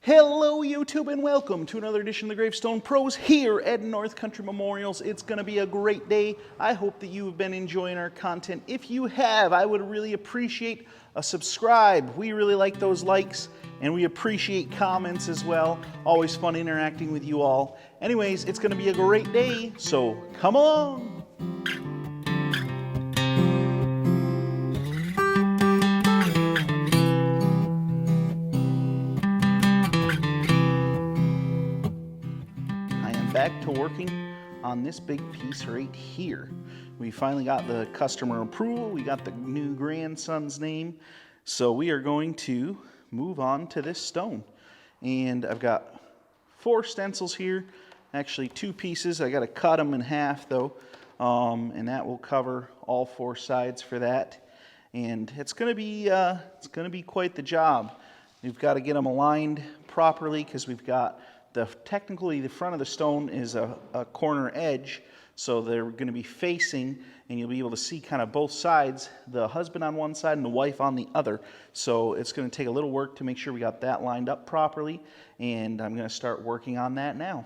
Hello YouTube and welcome to another edition of the Gravestone Pros here at North Country Memorials. It's going to be a great day. I hope that you have been enjoying our content. If you have, I would really appreciate a subscribe. We really like those likes and we appreciate comments as well. Always fun interacting with you all. Anyways, it's going to be a great day, so come along. Back to working on this big piece right here. We finally got the customer approval. We got the new grandson's name. So we are going to move on to this stone. And I've got 4 stencils here. Actually 2 pieces. I got to cut them in half though. And that will cover all 4 sides for that. And it's going to be quite the job. We've got to get them aligned properly because we've got technically the front of the stone is a corner edge, so they're going to be facing, and you'll be able to see kind of both sides, the husband on one side and the wife on the other. So it's going to take a little work to make sure we got that lined up properly, and I'm going to start working on that now.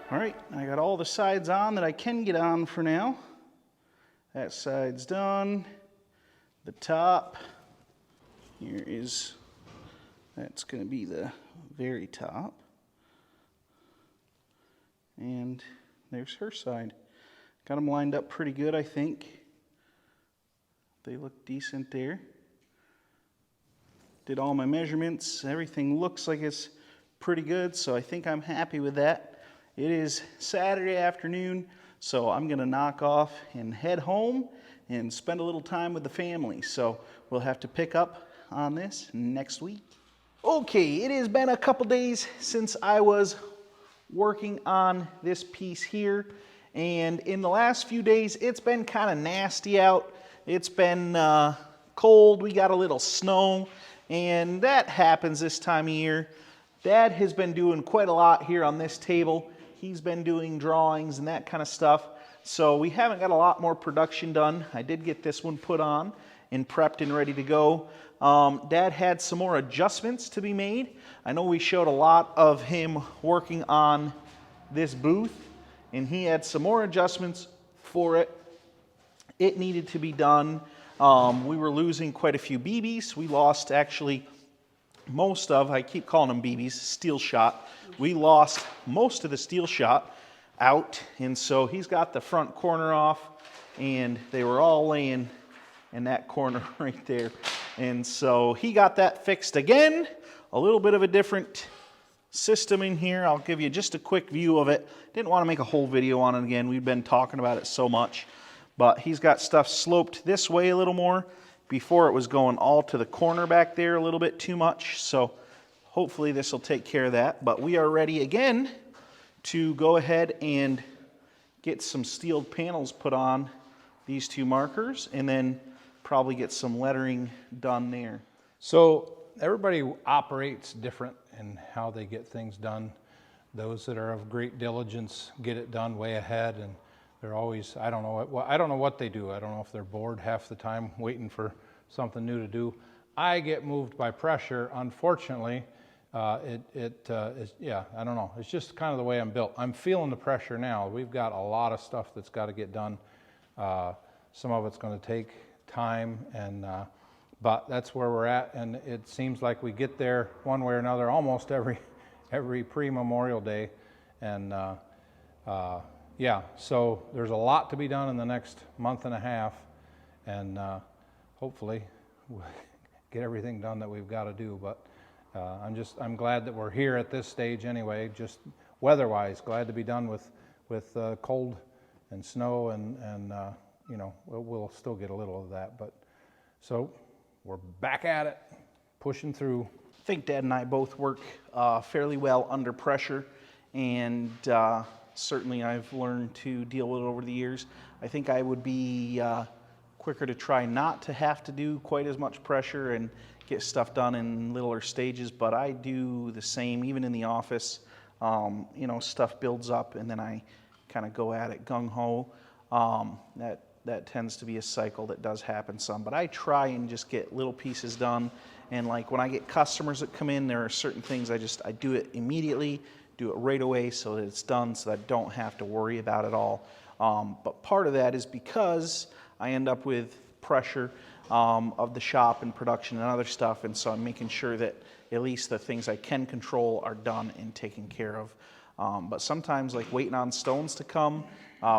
All right, I got all the sides on that I can get on for now. That side's done. The top, that's going to be the very top. And there's her side. Got them lined up pretty good, I think. They look decent there. Did all my measurements. Everything looks like it's pretty good, so I think I'm happy with that. It is Saturday afternoon, so I'm going to knock off and head home and spend a little time with the family. So we'll have to pick up on this next week. Okay, it has been a couple days since I was working on this piece here, and in the last few days it's been kind of nasty out. It's been cold, we got a little snow, and that happens this time of year. Dad has been doing quite a lot here on this table. He's been doing drawings and that kind of stuff, so we haven't got a lot more production done. I did get this one put on and prepped and ready to go. Dad had some more adjustments to be made. I know we showed a lot of him working on this booth, and he had some more adjustments for it. It needed to be done. We were losing quite a few BBs. We lost actually most of, I keep calling them BBs, steel shot. We lost most of the steel shot out, and so he's got the front corner off, and they were all laying in that corner right there. And so he got that fixed again. A little bit of a different system in here. I'll give you just a quick view of it. Didn't want to make a whole video on it again. We've been talking about it so much. But he's got stuff sloped this way a little more. Before it was going all to the corner back there a little bit too much. So hopefully this will take care of that. But we are ready again to go ahead and get some steel panels put on these two markers, and then probably get some lettering done there. So everybody operates different in how they get things done. Those that are of great diligence get it done way ahead, and they're always, I don't know what they do. I don't know if they're bored half the time waiting for something new to do. I get moved by pressure. Unfortunately, I don't know. It's just kind of the way I'm built. I'm feeling the pressure now. We've got a lot of stuff that's got to get done. Some of it's going to take time, and but that's where we're at, and it seems like we get there one way or another almost every pre-Memorial Day, and yeah, so there's a lot to be done in the next month and a half, and hopefully we'll get everything done that we've got to do. But I'm glad that we're here at this stage anyway, just weather-wise. Glad to be done with cold and snow, and you know, we'll still get a little of that. But so we're back at it, pushing through. I think Dad and I both work fairly well under pressure, and certainly I've learned to deal with it over the years. I think I would be quicker to try not to have to do quite as much pressure and get stuff done in littler stages, but I do the same even in the office. You know, stuff builds up and then I kind of go at it gung-ho. That tends to be a cycle that does happen some, but I try and just get little pieces done. And like when I get customers that come in, there are certain things I do it immediately, do it right away so that it's done, so that I don't have to worry about it all. But part of that is because I end up with pressure of the shop and production and other stuff, and so I'm making sure that at least the things I can control are done and taken care of. But sometimes, like waiting on stones to come,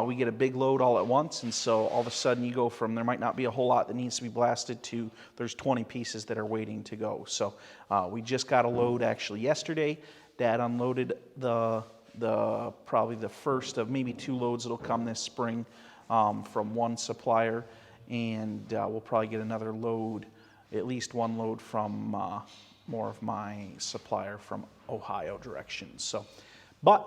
we get a big load all at once, and so all of a sudden you go from there might not be a whole lot that needs to be blasted to there's 20 pieces that are waiting to go. So we just got a load actually yesterday. Dad unloaded probably the first of maybe 2 loads that'll come this spring from one supplier, and we'll probably get another load, at least 1 load from more of my supplier from Ohio direction. So, but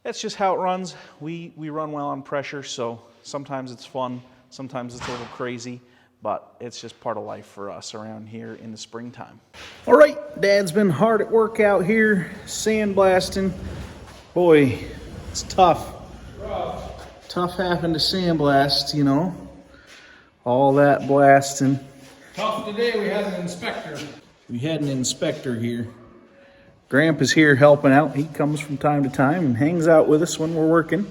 that's just how it runs. We run well on pressure, so sometimes it's fun, sometimes it's a little crazy, but it's just part of life for us around here in the springtime. All right, Dad's been hard at work out here, sandblasting. Boy, it's tough. Tough having to sandblast, you know. All that blasting. Tough today, we had an inspector. We had an inspector here. Grandpa's here helping out. He comes from time to time and hangs out with us when we're working.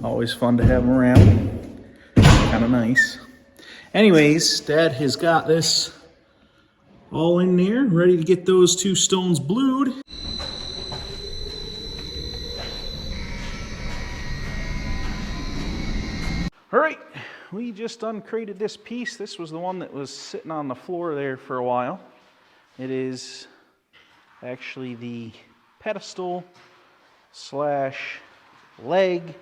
Always fun to have him around. Kind of nice. Anyways, Dad has got this all in there, ready to get those 2 stones blued. right, we just uncrated this piece. This was the one that was sitting on the floor there for a while. It is actually the pedestal slash leg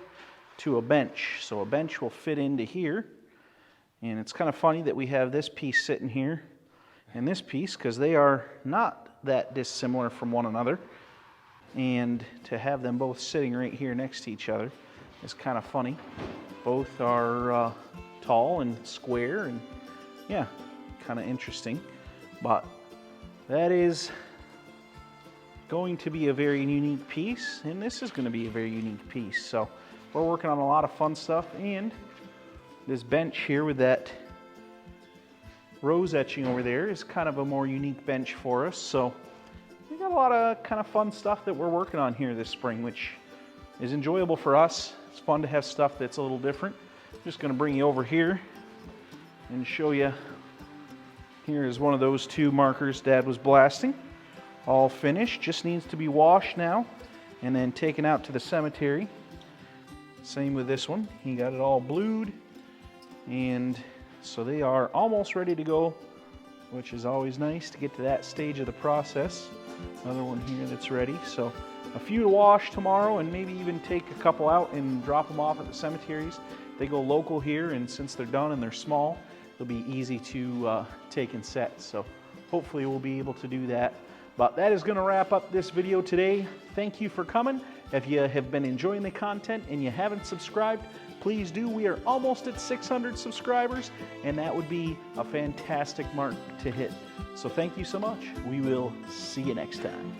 to a bench. So a bench will fit into here. And it's kind of funny that we have this piece sitting here and this piece, because they are not that dissimilar from one another. And to have them both sitting right here next to each other is kind of funny. Both are tall and square, and yeah, kind of interesting. But that is going to be a very unique piece, and this is going to be a very unique piece. So we're working on a lot of fun stuff, and this bench here with that rose etching over there is kind of a more unique bench for us. So we got a lot of kind of fun stuff that we're working on here this spring, which is enjoyable for us. It's fun to have stuff that's a little different. I'm just going to bring you over here and show you. Here is one of those two markers Dad was blasting. All finished, just needs to be washed now and then taken out to the cemetery. Same with this one. He got it all blued, and so they are almost ready to go, which is always nice to get to that stage of the process. Another one here that's ready. So a few to wash tomorrow, and maybe even take a couple out and drop them off at the cemeteries. They go local here, and since they're done and they're small, they'll be easy to take and set. So hopefully we'll be able to do that. But that is going to wrap up this video today. Thank you for coming. If you have been enjoying the content and you haven't subscribed, please do. We are almost at 600 subscribers, and that would be a fantastic mark to hit. So thank you so much. We will see you next time.